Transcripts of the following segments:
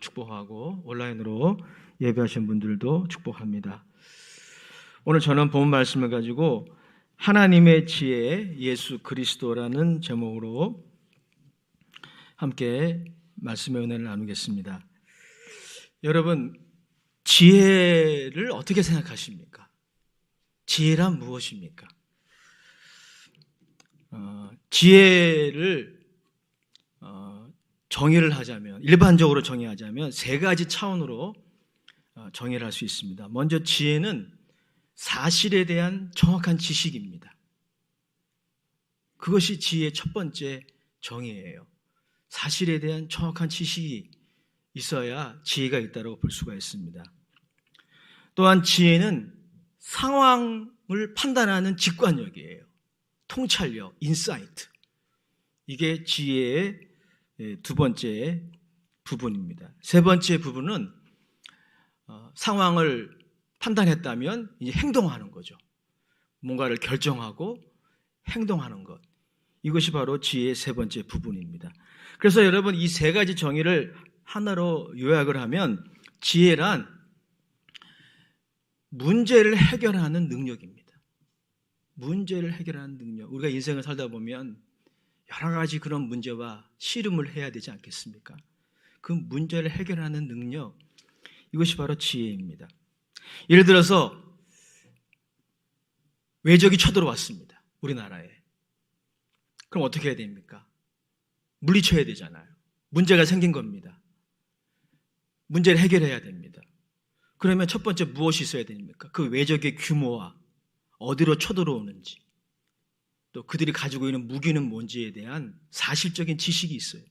축복하고 온라인으로 예배하신 분들도 축복합니다. 오늘 저는 본 말씀을 가지고 하나님의 지혜 예수 그리스도라는 제목으로 함께 말씀의 은혜를 나누겠습니다. 여러분, 지혜를 어떻게 생각하십니까? 지혜란 무엇입니까? 지혜를 정의를 하자면, 일반적으로 정의하자면 세 가지 차원으로 정의를 할 수 있습니다. 먼저 지혜는 사실에 대한 정확한 지식입니다. 그것이 지혜의 첫 번째 정의예요. 사실에 대한 정확한 지식이 있어야 지혜가 있다고 볼 수가 있습니다. 또한 지혜는 상황을 판단하는 직관력이에요. 통찰력, 인사이트. 이게 지혜의 두 번째 부분입니다. 세 번째 부분은 상황을 판단했다면 이제 행동하는 거죠. 뭔가를 결정하고 행동하는 것. 이것이 바로 지혜의 세 번째 부분입니다. 그래서 여러분, 이 세 가지 정의를 하나로 요약을 하면 지혜란 문제를 해결하는 능력입니다. 문제를 해결하는 능력. 우리가 인생을 살다 보면 여러 가지 그런 문제와 씨름을 해야 되지 않겠습니까? 그 문제를 해결하는 능력, 이것이 바로 지혜입니다. 예를 들어서 외적이 쳐들어왔습니다. 우리나라에. 그럼 어떻게 해야 됩니까? 물리쳐야 되잖아요. 문제가 생긴 겁니다. 문제를 해결해야 됩니다. 그러면 첫 번째 무엇이 있어야 됩니까? 그 외적의 규모와 어디로 쳐들어오는지, 또 그들이 가지고 있는 무기는 뭔지에 대한 사실적인 지식이 있어야 돼요.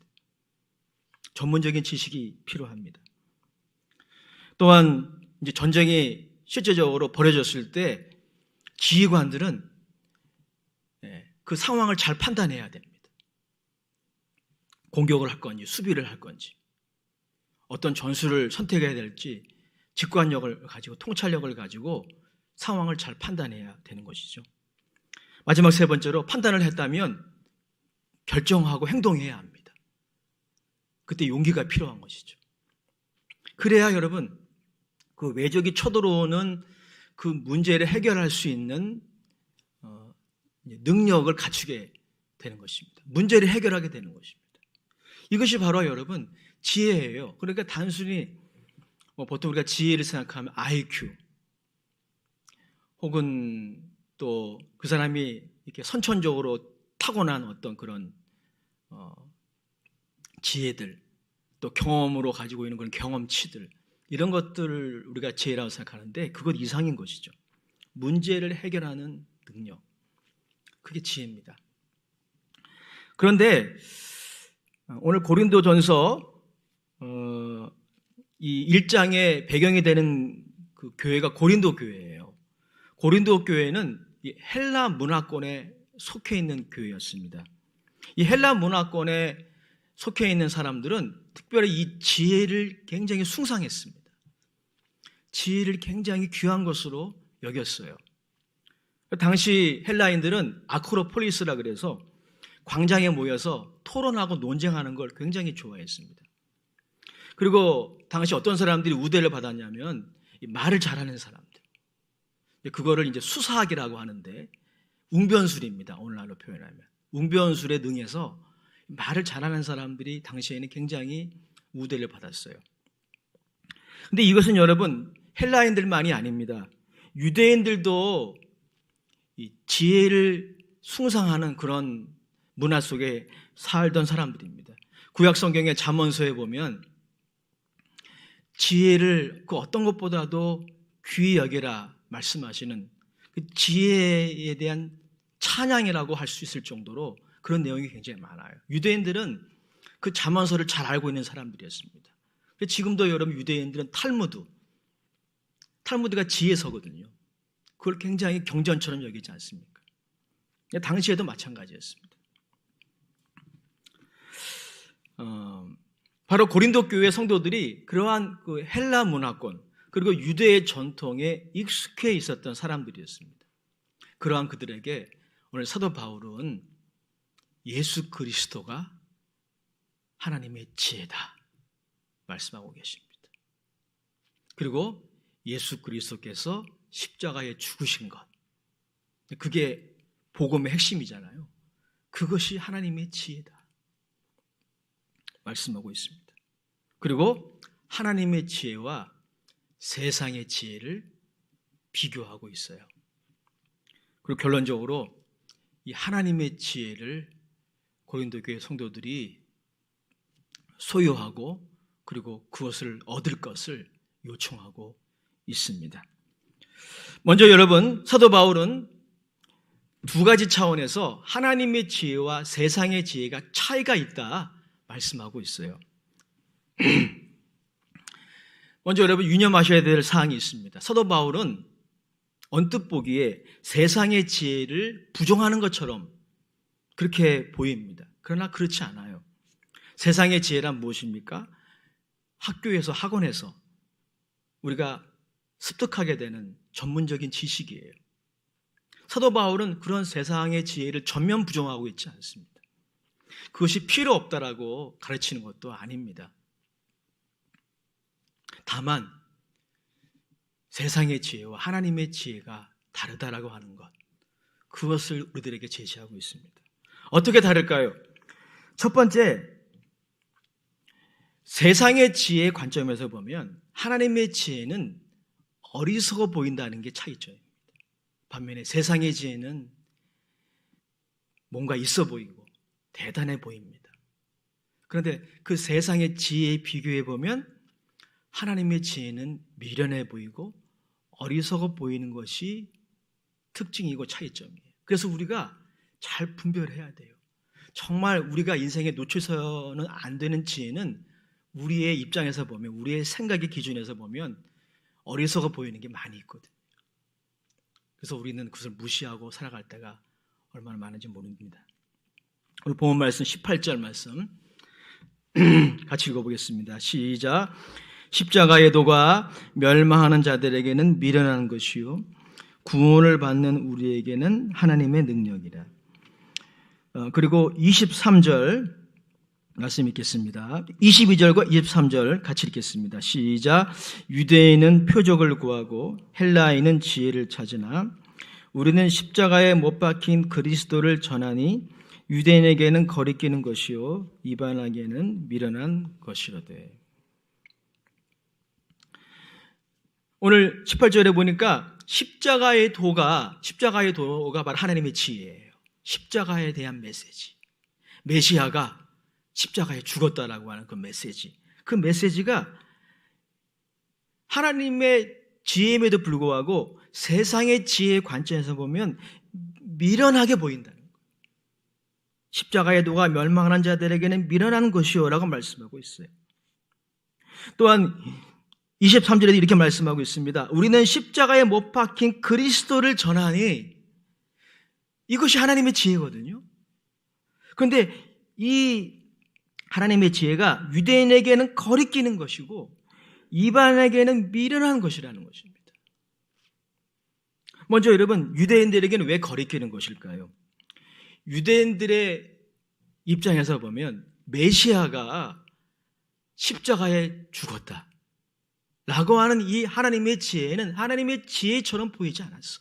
전문적인 지식이 필요합니다. 또한 이제 전쟁이 실제적으로 벌어졌을 때 지휘관들은 그 상황을 잘 판단해야 됩니다. 공격을 할 건지 수비를 할 건지, 어떤 전술을 선택해야 될지 직관력을 가지고 통찰력을 가지고 상황을 잘 판단해야 되는 것이죠. 마지막 세 번째로 판단을 했다면 결정하고 행동해야 합니다. 그때 용기가 필요한 것이죠. 그래야 여러분, 그 외적이 쳐들어오는 그 문제를 해결할 수 있는 능력을 갖추게 되는 것입니다. 문제를 해결하게 되는 것입니다. 이것이 바로 여러분 지혜예요. 그러니까 단순히 보통 우리가 지혜를 생각하면 IQ 혹은 또 그 사람이 이렇게 선천적으로 타고난 어떤 그런 지혜들, 또 경험으로 가지고 있는 그런 경험치들, 이런 것들을 우리가 지혜라고 생각하는데 그것 이상인 것이죠. 문제를 해결하는 능력, 그게 지혜입니다. 그런데 오늘 고린도전서 이 1장의 배경이 되는 그 교회가 고린도 교회예요. 고린도 교회는 이 헬라 문화권에 속해 있는 교회였습니다. 이 헬라 문화권에 속해 있는 사람들은 특별히 이 지혜를 굉장히 숭상했습니다. 지혜를 굉장히 귀한 것으로 여겼어요. 당시 헬라인들은 아크로폴리스라 그래서 광장에 모여서 토론하고 논쟁하는 걸 굉장히 좋아했습니다. 그리고 당시 어떤 사람들이 우대를 받았냐면 말을 잘하는 사람들. 그거를 이제 수사학이라고 하는데 웅변술입니다. 오늘날로 표현하면. 웅변술에 능해서 말을 잘하는 사람들이 당시에는 굉장히 우대를 받았어요. 근데 이것은 여러분 헬라인들만이 아닙니다. 유대인들도 이 지혜를 숭상하는 그런 문화 속에 살던 사람들입니다. 구약 성경의 잠언서에 보면 지혜를 그 어떤 것보다도 귀히 여기라 말씀하시는 그 지혜에 대한 찬양이라고 할 수 있을 정도로 그런 내용이 굉장히 많아요. 유대인들은 그 잠언서를 잘 알고 있는 사람들이었습니다. 지금도 여러분 유대인들은 탈무드가 지혜서거든요. 그걸 굉장히 경전처럼 여기지 않습니까? 당시에도 마찬가지였습니다. 바로 고린도 교회 성도들이 그러한 그 헬라 문화권 그리고 유대의 전통에 익숙해 있었던 사람들이었습니다. 그러한 그들에게 오늘 사도 바울은 예수 그리스도가 하나님의 지혜다 말씀하고 계십니다. 그리고 예수 그리스도께서 십자가에 죽으신 것, 그게 복음의 핵심이잖아요. 그것이 하나님의 지혜다 말씀하고 있습니다. 그리고 하나님의 지혜와 세상의 지혜를 비교하고 있어요. 그리고 결론적으로 이 하나님의 지혜를 고린도 교회 성도들이 소유하고 그리고 그것을 얻을 것을 요청하고 있습니다. 먼저 여러분, 사도 바울은 두 가지 차원에서 하나님의 지혜와 세상의 지혜가 차이가 있다 말씀하고 있어요. 먼저 여러분 유념하셔야 될 사항이 있습니다. 사도 바울은 언뜻 보기에 세상의 지혜를 부정하는 것처럼 그렇게 보입니다. 그러나 그렇지 않아요. 세상의 지혜란 무엇입니까? 학교에서, 학원에서 우리가 습득하게 되는 전문적인 지식이에요. 사도 바울은 그런 세상의 지혜를 전면 부정하고 있지 않습니다. 그것이 필요 없다라고 가르치는 것도 아닙니다. 다만 세상의 지혜와 하나님의 지혜가 다르다라고 하는 것, 그것을 우리들에게 제시하고 있습니다. 어떻게 다를까요? 첫 번째, 세상의 지혜의 관점에서 보면 하나님의 지혜는 어리석어 보인다는 게 차이점입니다. 반면에 세상의 지혜는 뭔가 있어 보이고 대단해 보입니다. 그런데 그 세상의 지혜에 비교해 보면 하나님의 지혜는 미련해 보이고 어리석어 보이는 것이 특징이고 차이점이에요. 그래서 우리가 잘 분별해야 돼요. 정말 우리가 인생에 놓쳐서는 안 되는 지혜는 우리의 입장에서 보면, 우리의 생각의 기준에서 보면 어리석어 보이는 게 많이 있거든요. 그래서 우리는 그것을 무시하고 살아갈 때가 얼마나 많은지 모릅니다. 오늘 본문 말씀 18절 말씀 같이 읽어보겠습니다. 시작. 십자가의 도가 멸망하는 자들에게는 미련한 것이요 구원을 받는 우리에게는 하나님의 능력이라. 그리고 23절 말씀 읽겠습니다. 22절과 23절 같이 읽겠습니다. 시작. 유대인은 표적을 구하고 헬라인은 지혜를 찾으나 우리는 십자가에 못 박힌 그리스도를 전하니 유대인에게는 거리끼는 것이요 이방인에게는 미련한 것이로되. 오늘 18절에 보니까 십자가의 도가 바로 하나님의 지혜예요. 십자가에 대한 메시지. 메시아가 십자가에 죽었다라고 하는 그 메시지. 그 메시지가 하나님의 지혜임에도 불구하고 세상의 지혜의 관점에서 보면 미련하게 보인다는 거예요. 십자가의 도가 멸망하는 자들에게는 미련한 것이요 라고 말씀하고 있어요. 또한 23절에도 이렇게 말씀하고 있습니다. 우리는 십자가에 못 박힌 그리스도를 전하니, 이것이 하나님의 지혜거든요. 그런데 이 하나님의 지혜가 유대인에게는 거리끼는 것이고 이방인에게는 미련한 것이라는 것입니다. 먼저 여러분, 유대인들에게는 왜 거리끼는 것일까요? 유대인들의 입장에서 보면 메시아가 십자가에 죽었다 라고 하는 이 하나님의 지혜는 하나님의 지혜처럼 보이지 않았어.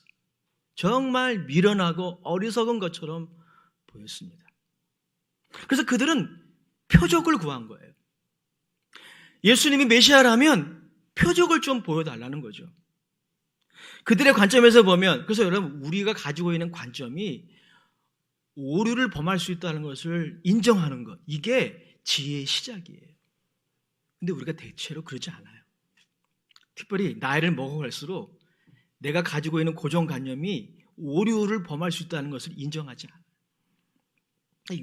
정말 미련하고 어리석은 것처럼 보였습니다. 그래서 그들은 표적을 구한 거예요. 예수님이 메시아라면 표적을 좀 보여달라는 거죠. 그들의 관점에서 보면, 그래서 여러분, 우리가 가지고 있는 관점이 오류를 범할 수 있다는 것을 인정하는 것, 이게 지혜의 시작이에요. 근데 우리가 대체로 그러지 않아요. 특별히 나이를 먹어갈수록 내가 가지고 있는 고정관념이 오류를 범할 수 있다는 것을 인정하지 않아요.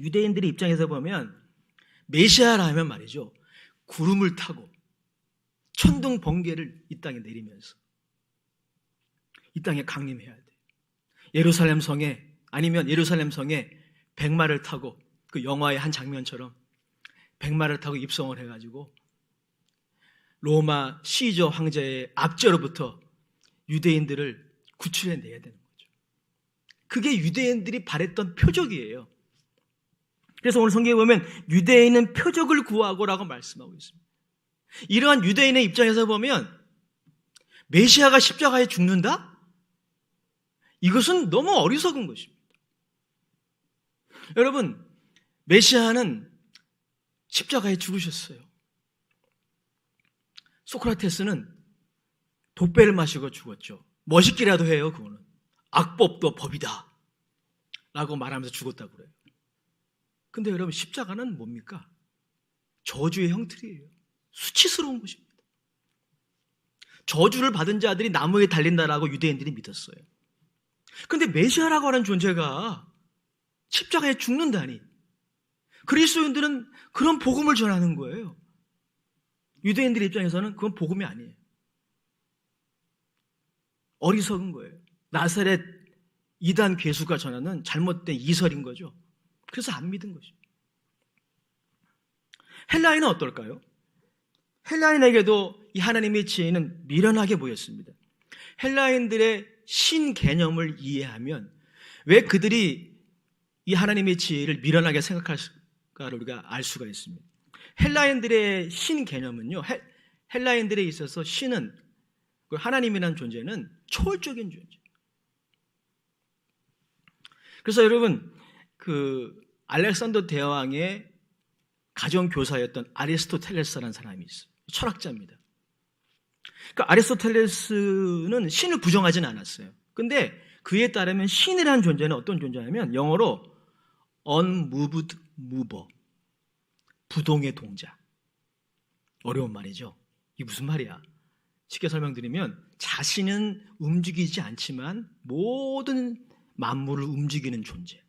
유대인들의 입장에서 보면 메시아라면 말이죠, 구름을 타고 천둥 번개를 이 땅에 내리면서 이 땅에 강림해야 돼요. 예루살렘 성에, 아니면 예루살렘 성에 백마를 타고, 그 영화의 한 장면처럼 백마를 타고 입성을 해가지고 로마 시저 황제의 압제로부터 유대인들을 구출해내야 되는 거죠. 그게 유대인들이 바랬던 표적이에요. 그래서 오늘 성경에 보면 유대인은 표적을 구하고라고 말씀하고 있습니다. 이러한 유대인의 입장에서 보면 메시아가 십자가에 죽는다? 이것은 너무 어리석은 것입니다. 여러분, 메시아는 십자가에 죽으셨어요. 소크라테스는 독배를 마시고 죽었죠. 멋있기라도 해요, 그거는. 악법도 법이다 라고 말하면서 죽었다고 그래요. 근데 여러분, 십자가는 뭡니까? 저주의 형틀이에요. 수치스러운 것입니다. 저주를 받은 자들이 나무에 달린다라고 유대인들이 믿었어요. 근데 메시아라고 하는 존재가 십자가에 죽는다니, 그리스도인들은 그런 복음을 전하는 거예요. 유대인들 입장에서는 그건 복음이 아니에요. 어리석은 거예요. 나사렛 이단 괴수가 전하는 잘못된 이설인 거죠. 그래서 안 믿은 것이죠. 헬라인은 어떨까요? 헬라인에게도 이 하나님의 지혜는 미련하게 보였습니다. 헬라인들의 신 개념을 이해하면 왜 그들이 이 하나님의 지혜를 미련하게 생각할까를 우리가 알 수가 있습니다. 헬라인들의 신 개념은요, 헬라인들에 있어서 신은, 하나님이라는 존재는 초월적인 존재. 그래서 여러분, 알렉산더 대왕의 가정교사였던 아리스토텔레스라는 사람이 있어요. 철학자입니다. 그러니까 아리스토텔레스는 신을 부정하지는 않았어요. 근데 그에 따르면 신이라는 존재는 어떤 존재냐면 영어로 unmoved mover, 부동의 동자. 어려운 말이죠. 이게 무슨 말이야? 쉽게 설명드리면 자신은 움직이지 않지만 모든 만물을 움직이는 존재.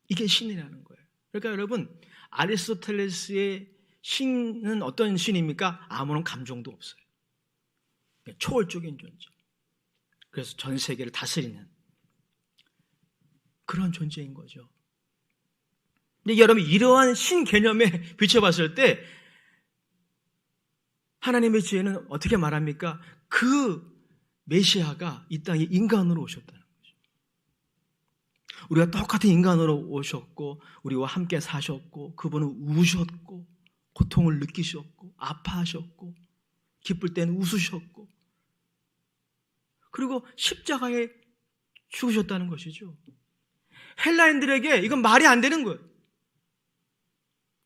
이게 신이라는 거예요. 그러니까 여러분, 아리스토텔레스의 신은 어떤 신입니까? 아무런 감정도 없어요. 초월적인 존재. 그래서 전 세계를 다스리는 그런 존재인 거죠. 근데 여러분, 이러한 신 개념에 비춰봤을 때 하나님의 지혜는 어떻게 말합니까? 그 메시아가 이 땅에 인간으로 오셨다는 거죠. 우리가 똑같은 인간으로 오셨고 우리와 함께 사셨고 그분은 우셨고 고통을 느끼셨고 아파하셨고 기쁠 때는 웃으셨고 그리고 십자가에 죽으셨다는 것이죠. 헬라인들에게 이건 말이 안 되는 거예요.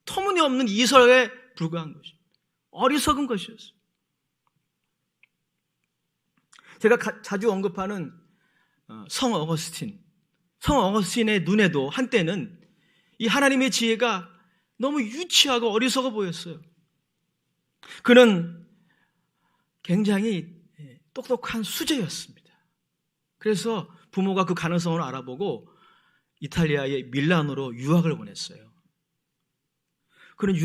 터무니없는 이설에 불과한 것입니다. 어리석은 것이었어요. 제가 자주 언급하는 성 어거스틴의 눈에도 한때는 이 하나님의 지혜가 너무 유치하고 어리석어 보였어요. 그는 굉장히 똑똑한 수재였습니다. 그래서 부모가 그 가능성을 알아보고 이탈리아의 밀라노로 유학을 보냈어요. 그는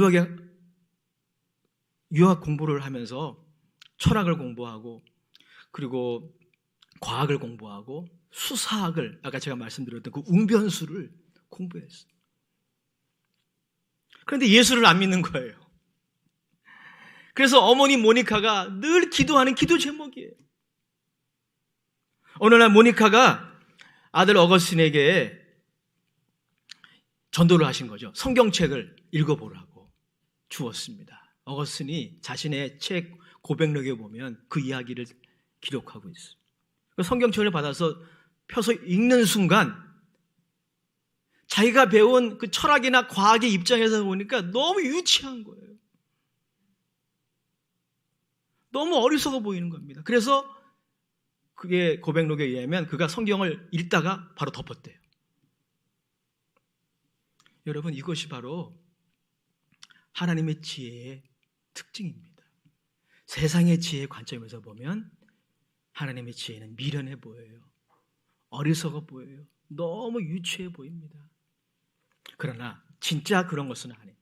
유학 공부를 하면서 철학을 공부하고 그리고 과학을 공부하고 수사학을, 아까 제가 말씀드렸던 그 웅변수를 공부했어요. 그런데 예수를 안 믿는 거예요. 그래서 어머니 모니카가 늘 기도하는 기도 제목이에요. 어느 날 모니카가 아들 어거스틴에게 전도를 하신 거죠. 성경책을 읽어보라고 주었습니다. 어거스틴이 자신의 책 고백록에 보면 그 이야기를 기록하고 있어요. 성경책을 받아서 펴서 읽는 순간 자기가 배운 그 철학이나 과학의 입장에서 보니까 너무 유치한 거예요. 너무 어리석어 보이는 겁니다. 그래서 그게 고백록에 의하면 그가 성경을 읽다가 바로 덮었대요. 여러분, 이것이 바로 하나님의 지혜의 특징입니다. 세상의 지혜의 관점에서 보면 하나님의 지혜는 미련해 보여요. 어리석어 보여요. 너무 유치해 보입니다. 그러나 진짜 그런 것은 아닙니다.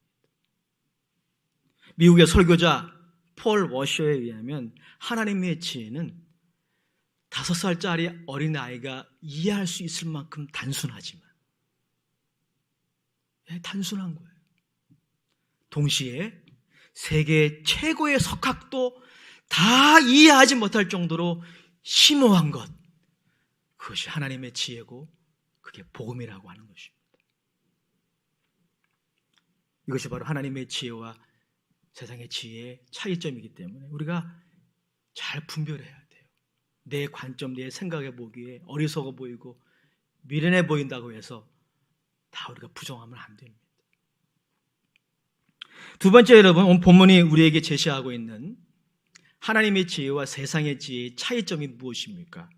미국의 설교자 폴 워셔에 의하면 하나님의 지혜는 5살짜리 어린아이가 이해할 수 있을 만큼 단순하지만 단순한 거예요. 동시에 세계 최고의 석학도 다 이해하지 못할 정도로 심오한 것, 그것이 하나님의 지혜고 그게 복음이라고 하는 것입니다. 이것이 바로 하나님의 지혜와 세상의 지혜의 차이점이기 때문에 우리가 잘 분별해야 돼요. 내 관점, 내 생각에 보기에 어리석어 보이고 미련해 보인다고 해서 다 우리가 부정하면 안 됩니다. 두 번째, 여러분, 오늘 본문이 우리에게 제시하고 있는 하나님의 지혜와 세상의 지혜의 차이점이 무엇입니까?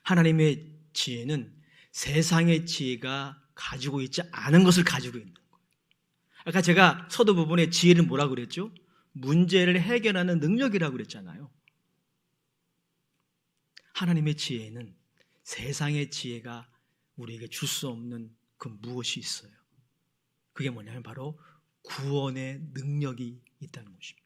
하나님의 지혜는 세상의 지혜가 가지고 있지 않은 것을 가지고 있는 거예요. 아까 제가 서두 부분에 지혜를 뭐라고 그랬죠? 문제를 해결하는 능력이라고 그랬잖아요. 하나님의 지혜는 세상의 지혜가 우리에게 줄 수 없는 그 무엇이 있어요. 그게 뭐냐면 바로 구원의 능력이 있다는 것입니다.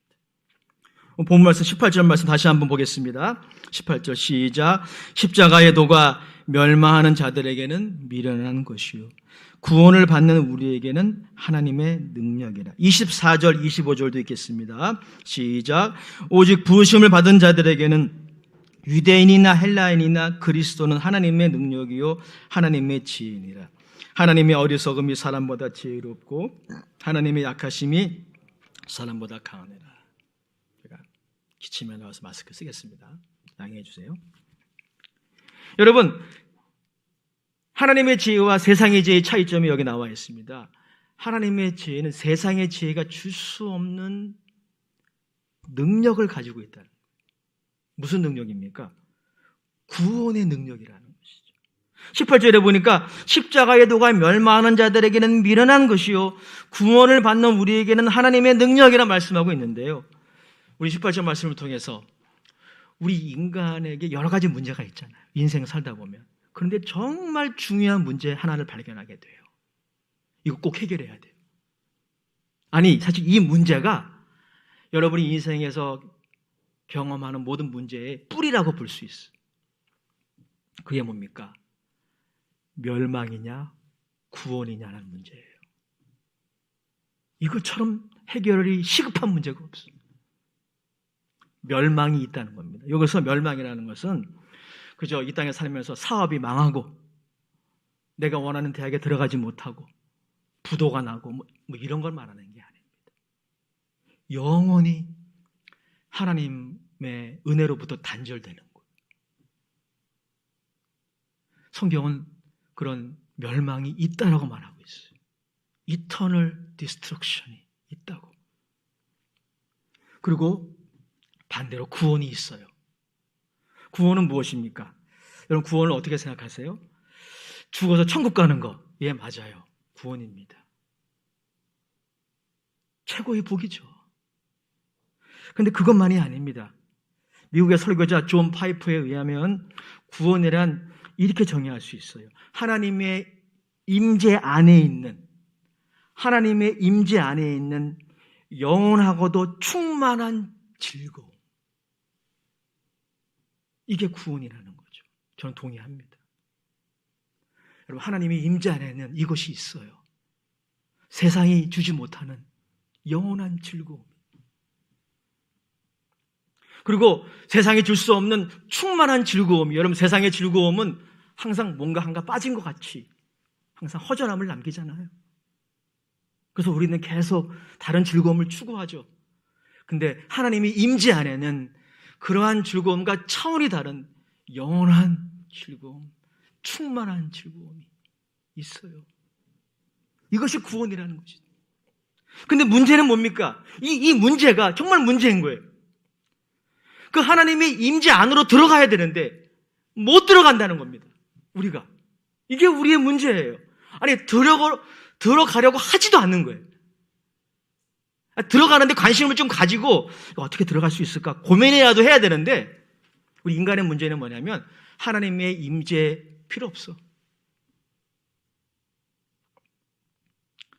본문 말씀 18절 말씀 다시 한번 보겠습니다. 18절 시작. 십자가의 도가 멸망하는 자들에게는 미련한 것이요 구원을 받는 우리에게는 하나님의 능력이라. 24절 25절도 있겠습니다. 시작. 오직 부르심을 받은 자들에게는 유대인이나 헬라인이나 그리스도는 하나님의 능력이요 하나님의 지혜니라. 하나님의 어리석음이 사람보다 지혜롭고 하나님의 약하심이 사람보다 강하니라. 제가 기침에 나와서 마스크 쓰겠습니다. 양해해 주세요. 여러분, 하나님의 지혜와 세상의 지혜의 차이점이 여기 나와 있습니다. 하나님의 지혜는 세상의 지혜가 줄 수 없는 능력을 가지고 있다는 거예요. 무슨 능력입니까? 구원의 능력이라는 것이죠. 18절에 보니까 십자가의 도가 멸망하는 자들에게는 미련한 것이요 구원을 받는 우리에게는 하나님의 능력이라 말씀하고 있는데요. 우리 18절 말씀을 통해서 우리 인간에게 여러 가지 문제가 있잖아요. 인생 살다 보면. 그런데 정말 중요한 문제 하나를 발견하게 돼요. 이거 꼭 해결해야 돼요. 아니, 사실 이 문제가 여러분이 인생에서 경험하는 모든 문제의 뿌리라고 볼 수 있어요. 그게 뭡니까? 멸망이냐 구원이냐는 문제예요. 이것처럼 해결이 시급한 문제가 없어요. 멸망이 있다는 겁니다. 여기서 멸망이라는 것은 그저 이 땅에 살면서 사업이 망하고 내가 원하는 대학에 들어가지 못하고 부도가 나고 뭐 이런 걸 말하는 게 아닙니다. 영원히 하나님의 은혜로부터 단절되는 거예요. 성경은 그런 멸망이 있다라고 말하고 있어요. Eternal destruction이 있다고. 그리고 반대로 구원이 있어요. 구원은 무엇입니까? 여러분, 구원을 어떻게 생각하세요? 죽어서 천국 가는 거. 예, 맞아요. 구원입니다. 최고의 복이죠. 그런데 그것만이 아닙니다. 미국의 설교자 존 파이프에 의하면 구원이란 이렇게 정의할 수 있어요. 하나님의 임재 안에 있는 영원하고도 충만한 즐거움. 이게 구원이라는 거죠. 저는 동의합니다. 여러분, 하나님의 임재 안에는 이것이 있어요. 세상이 주지 못하는 영원한 즐거움. 그리고 세상이 줄 수 없는 충만한 즐거움. 여러분, 세상의 즐거움은 항상 뭔가 한가 빠진 것 같이 항상 허전함을 남기잖아요. 그래서 우리는 계속 다른 즐거움을 추구하죠. 근데 하나님이 임재 안에는 그러한 즐거움과 차원이 다른 영원한 즐거움, 충만한 즐거움이 있어요. 이것이 구원이라는 것이죠. 근데 문제는 뭡니까? 이 문제가 정말 문제인 거예요. 그 하나님의 임재 안으로 들어가야 되는데 못 들어간다는 겁니다. 우리가. 이게 우리의 문제예요. 아니, 들어가려고 하지도 않는 거예요. 들어가는데 관심을 좀 가지고 어떻게 들어갈 수 있을까 고민해야도 해야 되는데 우리 인간의 문제는 뭐냐면 하나님의 임재 필요 없어.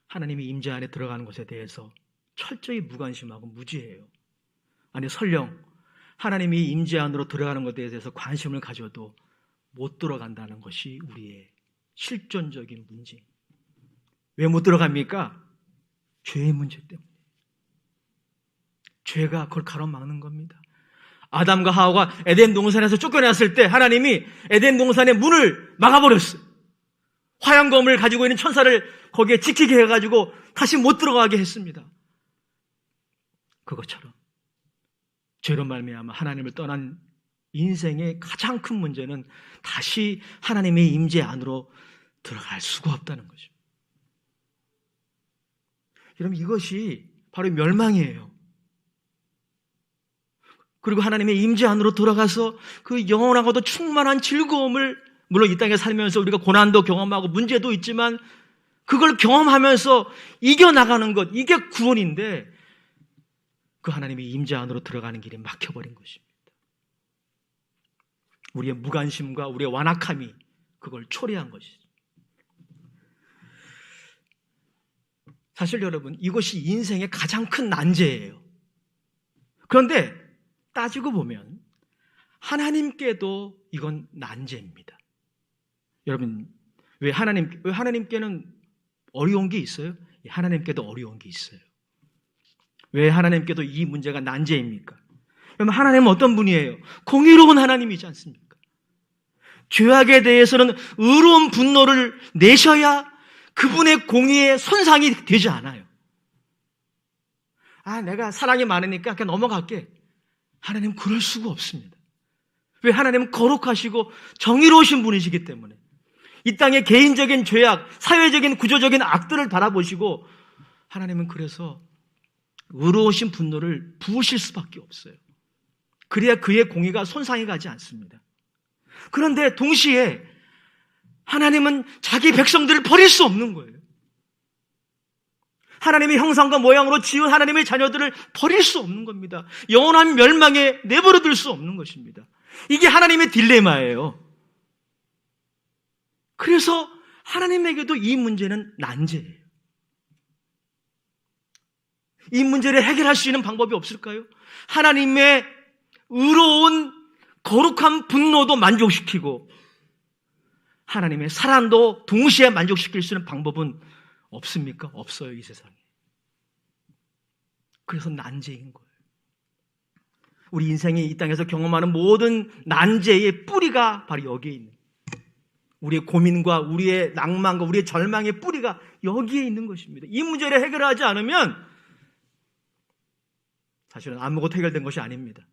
하나님의 임재 안에 들어가는 것에 대해서 철저히 무관심하고 무지해요. 아니, 설령 하나님이 임재 안으로 들어가는 것에 대해서 관심을 가져도 못 들어간다는 것이 우리의 실존적인 문제. 왜 못 들어갑니까? 죄의 문제 때문에. 죄가 그걸 가로막는 겁니다. 아담과 하와가 에덴 동산에서 쫓겨났을 때 하나님이 에덴 동산의 문을 막아버렸어요. 화양검을 가지고 있는 천사를 거기에 지키게 해가지고 다시 못 들어가게 했습니다. 그것처럼 죄로 말미암아 하나님을 떠난 인생의 가장 큰 문제는 다시 하나님의 임재 안으로 들어갈 수가 없다는 것입니다. 여러분, 이것이 바로 멸망이에요. 그리고 하나님의 임재 안으로 돌아가서 그 영원하고도 충만한 즐거움을, 물론 이 땅에 살면서 우리가 고난도 경험하고 문제도 있지만 그걸 경험하면서 이겨나가는 것, 이게 구원인데 그 하나님의 임재 안으로 들어가는 길이 막혀버린 것입니다. 우리의 무관심과 우리의 완악함이 그걸 초래한 것이죠. 사실 여러분, 이것이 인생의 가장 큰 난제예요. 그런데 따지고 보면 하나님께도 이건 난제입니다. 여러분, 왜 하나님께는 어려운 게 있어요? 하나님께도 어려운 게 있어요. 왜 하나님께도 이 문제가 난제입니까? 그러면 하나님은 어떤 분이에요? 공의로운 하나님이지 않습니까? 죄악에 대해서는 의로운 분노를 내셔야 그분의 공의에 손상이 되지 않아요. 내가 사랑이 많으니까 그냥 넘어갈게. 하나님은 그럴 수가 없습니다. 왜? 하나님은 거룩하시고 정의로우신 분이시기 때문에 이 땅의 개인적인 죄악, 사회적인 구조적인 악들을 바라보시고 하나님은 그래서 의로우신 분노를 부으실 수밖에 없어요. 그래야 그의 공의가 손상이 가지 않습니다. 그런데 동시에 하나님은 자기 백성들을 버릴 수 없는 거예요. 하나님의 형상과 모양으로 지은 하나님의 자녀들을 버릴 수 없는 겁니다. 영원한 멸망에 내버려둘 수 없는 것입니다. 이게 하나님의 딜레마예요. 그래서 하나님에게도 이 문제는 난제예요. 이 문제를 해결할 수 있는 방법이 없을까요? 하나님의 의로운 거룩한 분노도 만족시키고 하나님의 사랑도 동시에 만족시킬 수 있는 방법은 없습니까? 없어요, 이 세상에. 그래서 난제인 거예요. 우리 인생이 이 땅에서 경험하는 모든 난제의 뿌리가 바로 여기에 있는 거예요. 우리의 고민과 우리의 낭만과 우리의 절망의 뿌리가 여기에 있는 것입니다. 이 문제를 해결하지 않으면 사실은 아무것도 해결된 것이 아닙니다.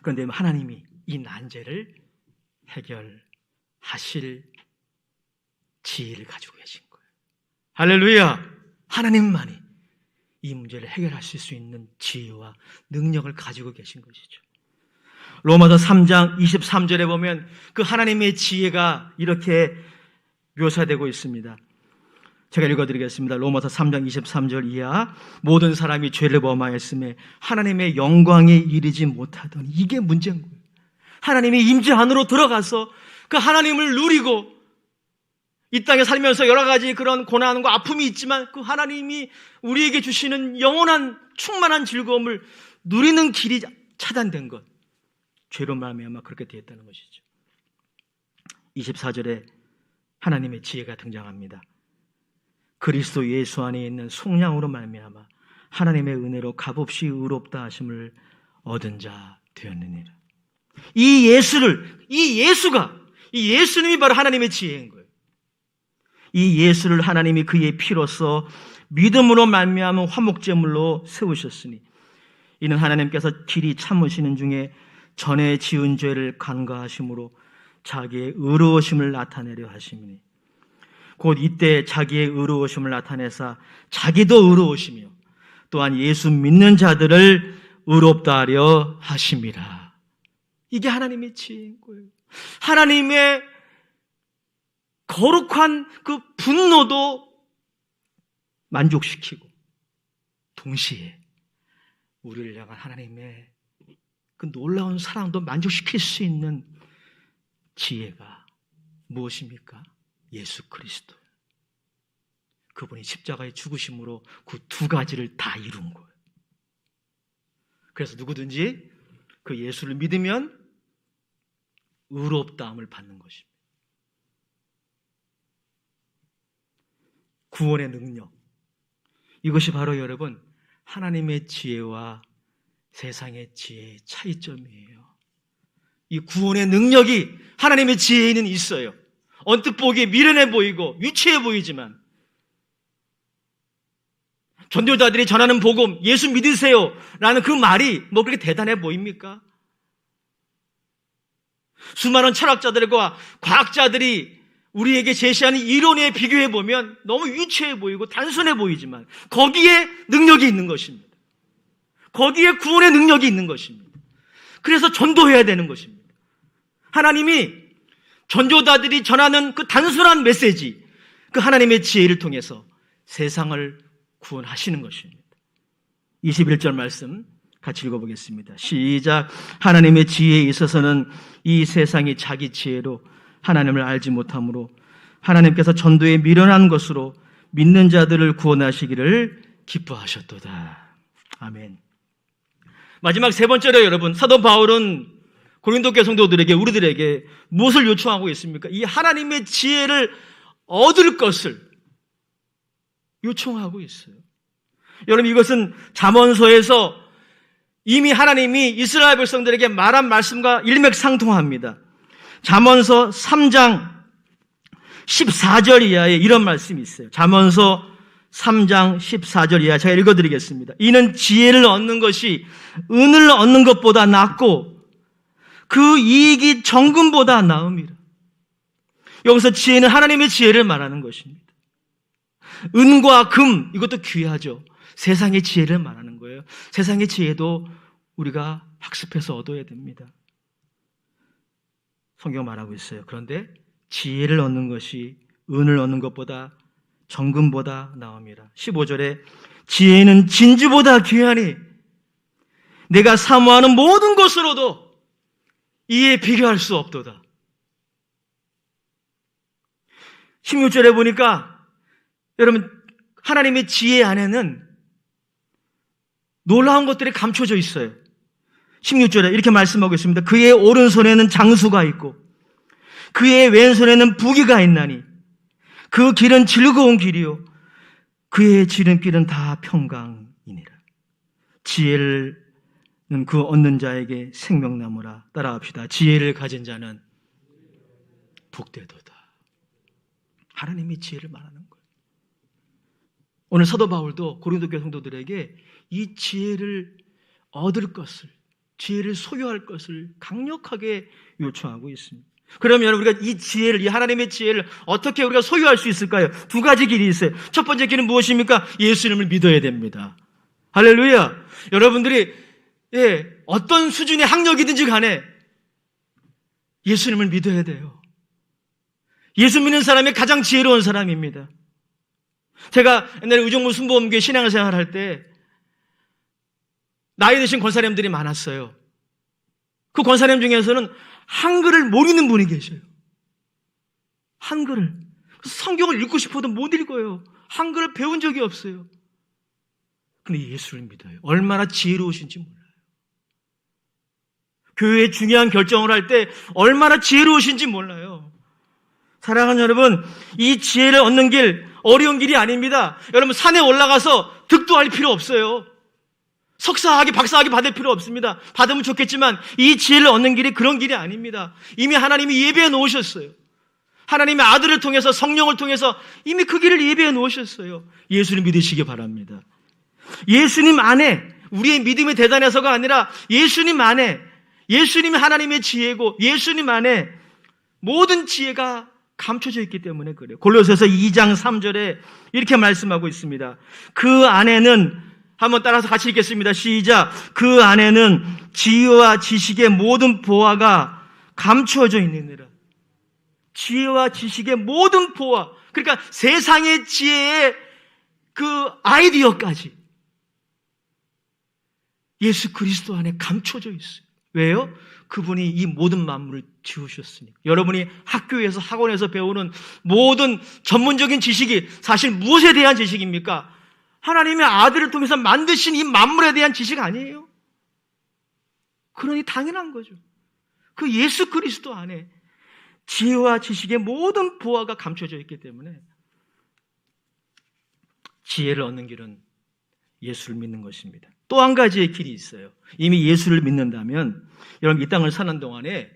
그런데 하나님이 이 난제를 해결하실 지혜를 가지고 계신 거예요. 할렐루야! 하나님만이 이 문제를 해결하실 수 있는 지혜와 능력을 가지고 계신 것이죠. 로마서 3장 23절에 보면 그 하나님의 지혜가 이렇게 묘사되고 있습니다. 제가 읽어드리겠습니다. 로마서 3장 23절 이하 모든 사람이 죄를 범하였음에 하나님의 영광에 이르지 못하더니 이게 문제인 거예요. 하나님이 임재 안으로 들어가서 그 하나님을 누리고 이 땅에 살면서 여러 가지 그런 고난과 아픔이 있지만 그 하나님이 우리에게 주시는 영원한 충만한 즐거움을 누리는 길이 차단된 것, 죄로 말미암아 그렇게 되었다는 것이죠. 24절에 하나님의 지혜가 등장합니다. 그리스도 예수 안에 있는 속량으로 말미암아 하나님의 은혜로 값없이 의롭다 하심을 얻은 자 되었느니라. 이 예수님이 바로 하나님의 지혜인 거예요. 이 예수를 하나님이 그의 피로써 믿음으로 말미암은 화목제물로 세우셨으니 이는 하나님께서 길이 참으시는 중에 전에 지은 죄를 간과하심으로 자기의 의로우심을 나타내려 하심이니 곧 이때 자기의 의로우심을 나타내사 자기도 의로우시며 또한 예수 믿는 자들을 의롭다 하려 하심이라. 이게 하나님의 지혜인 거예요. 하나님의 거룩한 그 분노도 만족시키고 동시에 우리를 향한 하나님의 그 놀라운 사랑도 만족시킬 수 있는 지혜가 무엇입니까? 예수 그리스도. 그분이 십자가의 죽으심으로 그 두 가지를 다 이룬 거예요. 그래서 누구든지 그 예수를 믿으면 의롭다함을 받는 것입니다. 구원의 능력. 이것이 바로 여러분 하나님의 지혜와 세상의 지혜의 차이점이에요. 이 구원의 능력이 하나님의 지혜에는 있어요. 언뜻 보기에 미련해 보이고 유치해 보이지만 전도자들이 전하는 복음, 예수 믿으세요 라는 그 말이 뭐 그렇게 대단해 보입니까? 수많은 철학자들과 과학자들이 우리에게 제시하는 이론에 비교해 보면 너무 유치해 보이고 단순해 보이지만 거기에 능력이 있는 것입니다. 거기에 구원의 능력이 있는 것입니다. 그래서 전도해야 되는 것입니다. 하나님이 전도자들이 전하는 그 단순한 메시지, 그 하나님의 지혜를 통해서 세상을 구원하시는 것입니다. 21절 말씀 같이 읽어보겠습니다. 시작. 하나님의 지혜에 있어서는 이 세상이 자기 지혜로 하나님을 알지 못하므로 하나님께서 전도에 미련한 것으로 믿는 자들을 구원하시기를 기뻐하셨도다. 아멘. 마지막 세 번째로 여러분, 사도 바울은 고린도 교회 성도들에게, 우리들에게 무엇을 요청하고 있습니까? 이 하나님의 지혜를 얻을 것을 요청하고 있어요. 여러분, 이것은 잠언서에서 이미 하나님이 이스라엘 백성들에게 말한 말씀과 일맥상통합니다. 잠언서 3장 14절 이하에 이런 말씀이 있어요. 잠언서 3장 14절 이하 제가 읽어드리겠습니다. 이는 지혜를 얻는 것이 은을 얻는 것보다 낫고 그 이익이 정금보다 나음이라. 여기서 지혜는 하나님의 지혜를 말하는 것입니다. 은과 금, 이것도 귀하죠. 세상의 지혜를 말하는 거예요. 세상의 지혜도 우리가 학습해서 얻어야 됩니다. 성경 말하고 있어요. 그런데 지혜를 얻는 것이 은을 얻는 것보다 정금보다 나음이라. 15절에 지혜는 진주보다 귀하니 내가 사모하는 모든 것으로도 이에 비교할 수 없도다. 16절에 보니까 여러분, 하나님의 지혜 안에는 놀라운 것들이 감춰져 있어요. 16절에 이렇게 말씀하고 있습니다. 그의 오른손에는 장수가 있고 그의 왼손에는 부귀가 있나니 그 길은 즐거운 길이요 그의 지름길은 다 평강이니라. 지혜는 그 얻는 자에게 생명나무라. 따라합시다. 지혜를 가진 자는 복되도다. 하나님의 지혜를 말하는 거예요. 오늘 사도 바울도 고린도 교회 성도들에게 이 지혜를 얻을 것을, 지혜를 소유할 것을 강력하게 요청하고 있습니다. 그러면 우리가 이 지혜를, 이 하나님의 지혜를 어떻게 우리가 소유할 수 있을까요? 두 가지 길이 있어요. 첫 번째 길은 무엇입니까? 예수님을 믿어야 됩니다. 할렐루야. 여러분들이 어떤 수준의 학력이든지 간에 예수님을 믿어야 돼요. 예수 믿는 사람이 가장 지혜로운 사람입니다. 제가 옛날에 의정부 순복음교회 신앙생활 할 때 나이 드신 권사님들이 많았어요. 그 권사님 중에서는 한글을 모르는 분이 계셔요. 한글을. 성경을 읽고 싶어도 못 읽어요. 한글을 배운 적이 없어요. 근데 예수를 믿어요. 얼마나 지혜로우신지 몰라요. 교회에 중요한 결정을 할 때 얼마나 지혜로우신지 몰라요. 사랑하는 여러분, 이 지혜를 얻는 길 어려운 길이 아닙니다. 여러분, 산에 올라가서 득도할 필요 없어요. 석사학위, 박사학위 받을 필요 없습니다. 받으면 좋겠지만 이 지혜를 얻는 길이 그런 길이 아닙니다. 이미 하나님이 예배해 놓으셨어요. 하나님의 아들을 통해서, 성령을 통해서 이미 그 길을 예배해 놓으셨어요. 예수님 믿으시기 바랍니다. 예수님 안에, 우리의 믿음이 대단해서가 아니라 예수님 안에, 예수님이 하나님의 지혜고 예수님 안에 모든 지혜가 감춰져 있기 때문에 그래요. 골로새서 2장 3절에 이렇게 말씀하고 있습니다. 그 안에는, 한번 따라서 같이 읽겠습니다. 시작. 그 안에는 지혜와 지식의 모든 보화가 감추어져 있느니라. 지혜와 지식의 모든 보화, 그러니까 세상의 지혜의 그 아이디어까지 예수 그리스도 안에 감춰져 있어요. 왜요? 그분이 이 모든 만물을 지으셨으니까. 여러분이 학교에서, 학원에서 배우는 모든 전문적인 지식이 사실 무엇에 대한 지식입니까? 하나님의 아들을 통해서 만드신 이 만물에 대한 지식 아니에요? 그러니 당연한 거죠. 그 예수 그리스도 안에 지혜와 지식의 모든 보화가 감춰져 있기 때문에 지혜를 얻는 길은 예수를 믿는 것입니다. 또 한 가지의 길이 있어요. 이미 예수를 믿는다면 여러분 이 땅을 사는 동안에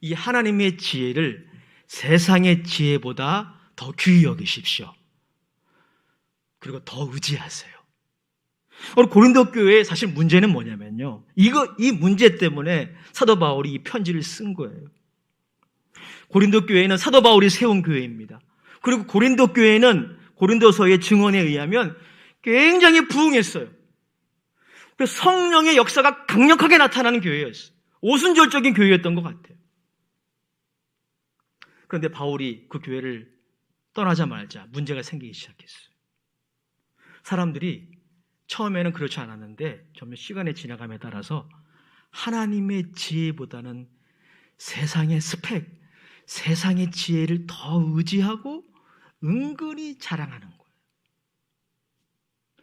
이 하나님의 지혜를 세상의 지혜보다 더 귀히 여기십시오. 그리고 더 의지하세요. 오늘 고린도 교회의 사실 문제는 뭐냐면요, 이 문제 때문에 사도 바울이 이 편지를 쓴 거예요. 고린도 교회는 사도 바울이 세운 교회입니다. 그리고 고린도 교회는 고린도서의 증언에 의하면 굉장히 부흥했어요. 그래서 성령의 역사가 강력하게 나타나는 교회였어요. 오순절적인 교회였던 것 같아요. 그런데 바울이 그 교회를 떠나자마자 문제가 생기기 시작했어요. 사람들이 처음에는 그렇지 않았는데 점점 시간이 지나감에 따라서 하나님의 지혜보다는 세상의 스펙, 세상의 지혜를 더 의지하고 은근히 자랑하는 거예요.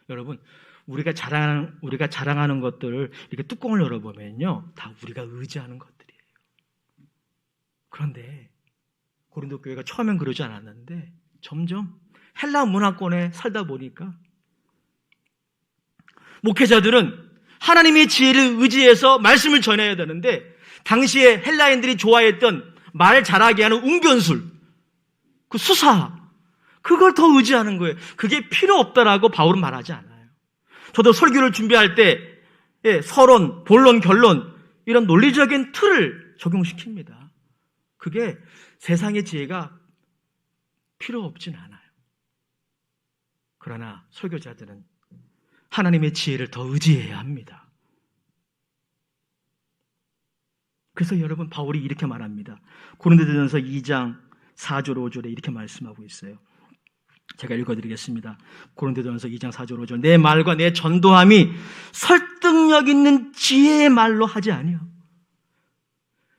여러분, 우리가 자랑하는 것들을 이렇게 뚜껑을 열어보면요, 다 우리가 의지하는 것들이에요. 그런데 고린도 교회가 처음엔 그러지 않았는데 점점 헬라 문화권에 살다 보니까 목회자들은 하나님의 지혜를 의지해서 말씀을 전해야 되는데, 당시에 헬라인들이 좋아했던 말 잘하게 하는 웅변술, 그 수사, 그걸 더 의지하는 거예요. 그게 필요 없다라고 바울은 말하지 않아요. 저도 설교를 준비할 때 서론, 본론, 결론 이런 논리적인 틀을 적용시킵니다. 그게 세상의 지혜가 필요 없진 않아요. 그러나 설교자들은 하나님의 지혜를 더 의지해야 합니다. 그래서 여러분, 바울이 이렇게 말합니다. 고린도전서 2장 4절 5절에 이렇게 말씀하고 있어요. 제가 읽어드리겠습니다. 고린도전서 2장 4절 5절. 내 말과 내 전도함이 설득력 있는 지혜의 말로 하지 아니요.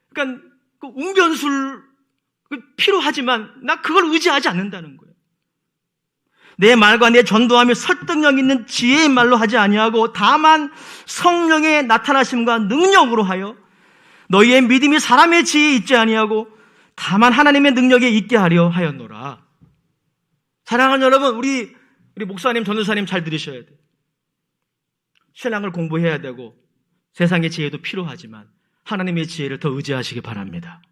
그러니까 그 웅변술 필요하지만 나 그걸 의지하지 않는다는 거예요. 내 말과 내 전도함이 설득력 있는 지혜의 말로 하지 아니하고 다만 성령의 나타나심과 능력으로 하여 너희의 믿음이 사람의 지혜에 있지 아니하고 다만 하나님의 능력에 있게 하려 하였노라. 사랑하는 여러분, 우리 목사님, 전도사님 잘 들으셔야 돼요. 신앙을 공부해야 되고 세상의 지혜도 필요하지만 하나님의 지혜를 더 의지하시기 바랍니다.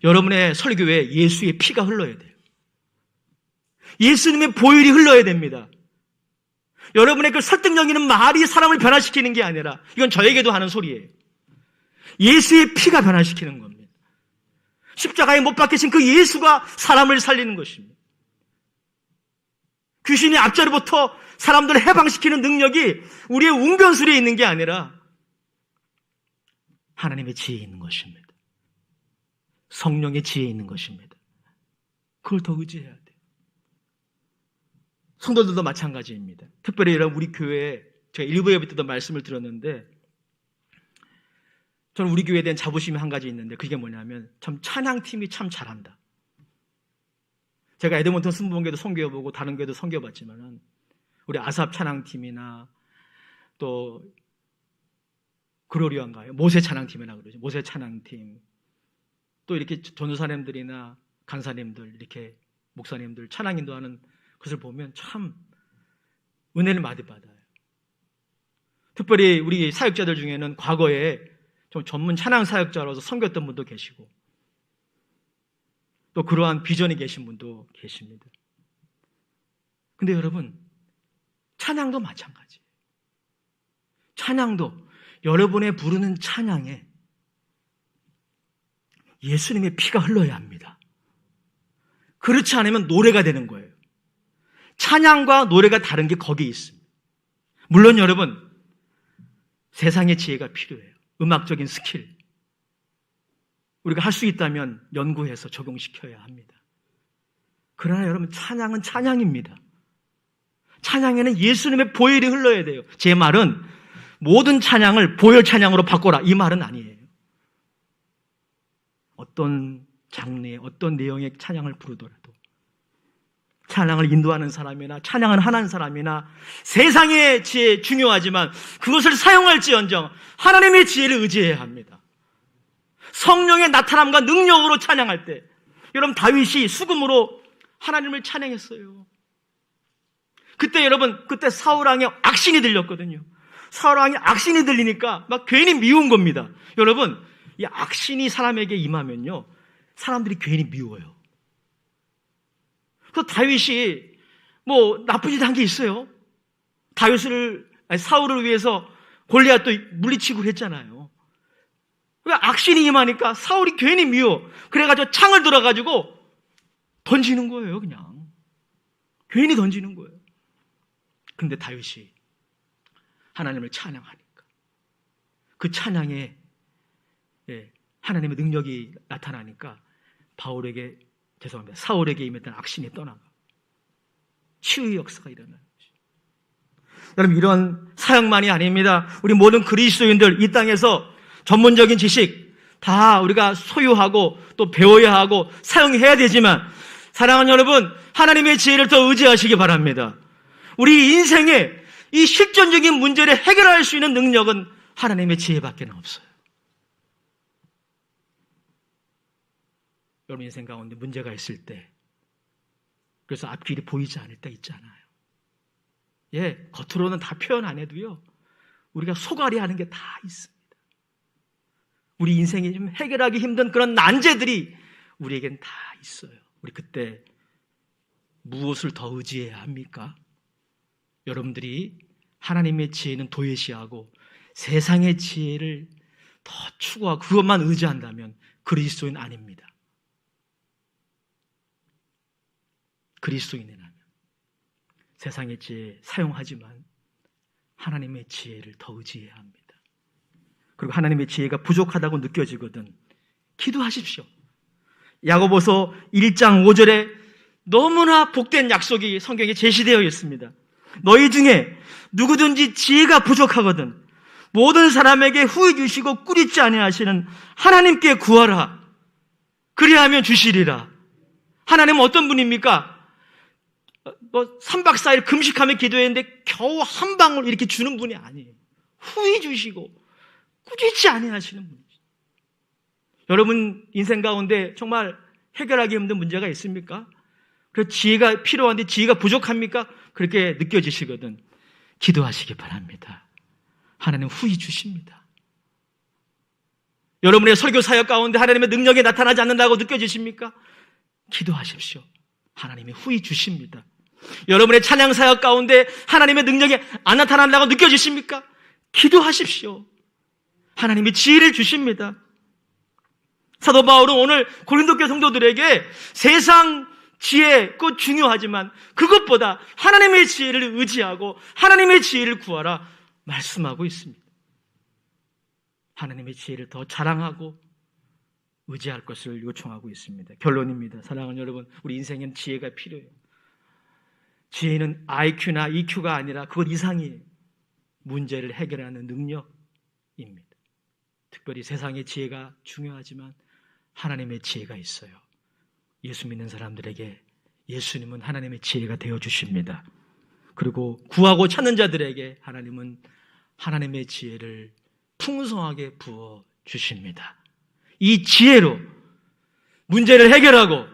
여러분의 설교에 예수의 피가 흘러야 돼요. 예수님의 보혈이 흘러야 됩니다. 여러분의 그 설득력 있는 말이 사람을 변화시키는 게 아니라, 이건 저에게도 하는 소리예요. 예수의 피가 변화시키는 겁니다. 십자가에 못 박히신 그 예수가 사람을 살리는 것입니다. 귀신의 앞자리부터 사람들을 해방시키는 능력이 우리의 웅변술에 있는 게 아니라 하나님의 지혜에 있는 것입니다. 성령의 지혜에 있는 것입니다. 그걸 더 의지해야 돼요. 성도들도 마찬가지입니다. 특별히 여러분, 우리 교회에 제가 일부 예배 때도 말씀을 드렸는데, 저는 우리 교회에 대한 자부심이 한 가지 있는데, 그게 뭐냐면 참 찬양팀이 참 잘한다. 제가 에드먼턴 순복음교회도 선교해보고 다른 교회도 선교해봤지만 우리 아삽 찬양팀이나 또 그로리안가요? 모세 찬양팀이나 그러죠. 모세 찬양팀, 또 이렇게 전도사님들이나 간사님들, 이렇게 목사님들 찬양 인도하는 그것을 보면 참 은혜를 많이 받아요. 특별히 우리 사역자들 중에는 과거에 좀 전문 찬양 사역자로서 섬겼던 분도 계시고 또 그러한 비전이 계신 분도 계십니다. 근데 여러분, 찬양도 마찬가지예요. 찬양도 여러분의 부르는 찬양에 예수님의 피가 흘러야 합니다. 그렇지 않으면 노래가 되는 거예요. 찬양과 노래가 다른 게 거기에 있습니다. 물론 여러분, 세상의 지혜가 필요해요. 음악적인 스킬. 우리가 할 수 있다면 연구해서 적용시켜야 합니다. 그러나 여러분, 찬양은 찬양입니다. 찬양에는 예수님의 보혈이 흘러야 돼요. 제 말은 모든 찬양을 보혈 찬양으로 바꿔라, 이 말은 아니에요. 어떤 장르의 어떤 내용의 찬양을 부르더라도 찬양을 인도하는 사람이나 찬양을 하는 사람이나 세상의 지혜 중요하지만 그것을 사용할지언정 하나님의 지혜를 의지해야 합니다. 성령의 나타남과 능력으로 찬양할 때, 여러분, 다윗이 수금으로 하나님을 찬양했어요. 그때 여러분, 그때 사울왕의 악신이 들렸거든요. 사울왕의 악신이 들리니까 막 괜히 미운 겁니다. 여러분, 이 악신이 사람에게 임하면요, 사람들이 괜히 미워요. 그 다윗이 나쁜 짓 한 게 있어요? 사울을 위해서 골리앗도 물리치고 했잖아요. 악신이 임하니까 사울이 괜히 미워. 그래가지고 창을 들어가지고 던지는 거예요, 그냥. 괜히 던지는 거예요. 근데 다윗이 하나님을 찬양하니까 그 찬양에 하나님의 능력이 나타나니까 사울에게 임했던 악신이 떠나가 치유의 역사가 일어나요. 여러분, 이런 사역만이 아닙니다. 우리 모든 그리스도인들 이 땅에서 전문적인 지식 다 우리가 소유하고 또 배워야 하고 사용해야 되지만, 사랑하는 여러분, 하나님의 지혜를 더 의지하시기 바랍니다. 우리 인생에 이 실존적인 문제를 해결할 수 있는 능력은 하나님의 지혜밖에 없어요. 여러분 인생 가운데 문제가 있을 때, 그래서 앞길이 보이지 않을 때 있잖아요. 겉으로는 다 표현 안 해도요, 우리가 소갈이 하는 게 다 있습니다. 우리 인생이 좀 해결하기 힘든 그런 난제들이 우리에겐 다 있어요. 우리 그때 무엇을 더 의지해야 합니까? 여러분들이 하나님의 지혜는 도외시하고 세상의 지혜를 더 추구하고 그것만 의지한다면 그리스도인 아닙니다. 그리스도인이라면 세상의 지혜 사용하지만 하나님의 지혜를 더 의지해야 합니다. 그리고 하나님의 지혜가 부족하다고 느껴지거든 기도하십시오. 야고보서 1장 5절에 너무나 복된 약속이 성경에 제시되어 있습니다. 너희 중에 누구든지 지혜가 부족하거든 모든 사람에게 후히 주시고 꾸짖지 아니하시는 하나님께 구하라. 그리하면 주시리라. 하나님은 어떤 분입니까? 3박 4일 금식하며 기도했는데 겨우 한 방울 이렇게 주는 분이 아니에요. 후히 주시고 꾸짖지 아니하시는 분이죠. 여러분 인생 가운데 정말 해결하기 힘든 문제가 있습니까? 그래서 지혜가 필요한데 지혜가 부족합니까? 그렇게 느껴지시거든 기도하시기 바랍니다. 하나님 후히 주십니다. 여러분의 설교 사역 가운데 하나님의 능력이 나타나지 않는다고 느껴지십니까? 기도하십시오. 하나님이 후히 주십니다. 여러분의 찬양 사역 가운데 하나님의 능력이 안 나타난다고 느껴지십니까? 기도하십시오. 하나님이 지혜를 주십니다. 사도 바울은 오늘 고린도 교회 성도들에게 세상 지혜 그거 중요하지만 그것보다 하나님의 지혜를 의지하고 하나님의 지혜를 구하라 말씀하고 있습니다. 하나님의 지혜를 더 자랑하고 의지할 것을 요청하고 있습니다. 결론입니다. 사랑하는 여러분, 우리 인생엔 지혜가 필요해요. 지혜는 IQ나 EQ가 아니라 그것 이상이에요. 문제를 해결하는 능력입니다. 특별히 세상의 지혜가 중요하지만 하나님의 지혜가 있어요. 예수 믿는 사람들에게 예수님은 하나님의 지혜가 되어주십니다. 그리고 구하고 찾는 자들에게 하나님은 하나님의 지혜를 풍성하게 부어주십니다. 이 지혜로 문제를 해결하고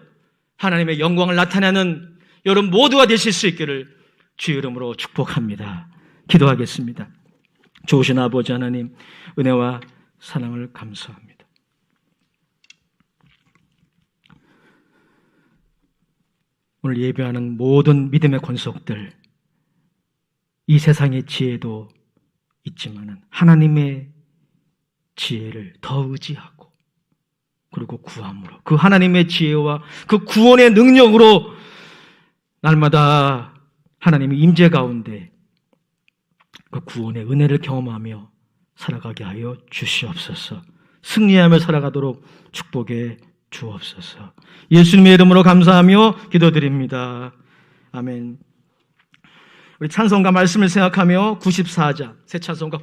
하나님의 영광을 나타내는 여러분 모두가 되실 수 있기를 주의 이름으로 축복합니다. 기도하겠습니다. 좋으신 아버지 하나님, 은혜와 사랑을 감사합니다. 오늘 예배하는 모든 믿음의 권속들, 이 세상의 지혜도 있지만 하나님의 지혜를 더 의지하고 그리고 구함으로 그 하나님의 지혜와 그 구원의 능력으로 날마다 하나님의 임재 가운데 그 구원의 은혜를 경험하며 살아가게 하여 주시옵소서. 승리하며 살아가도록 축복해 주옵소서. 예수님의 이름으로 감사하며 기도드립니다. 아멘. 우리 찬송가 말씀을 생각하며 94장 새 찬송가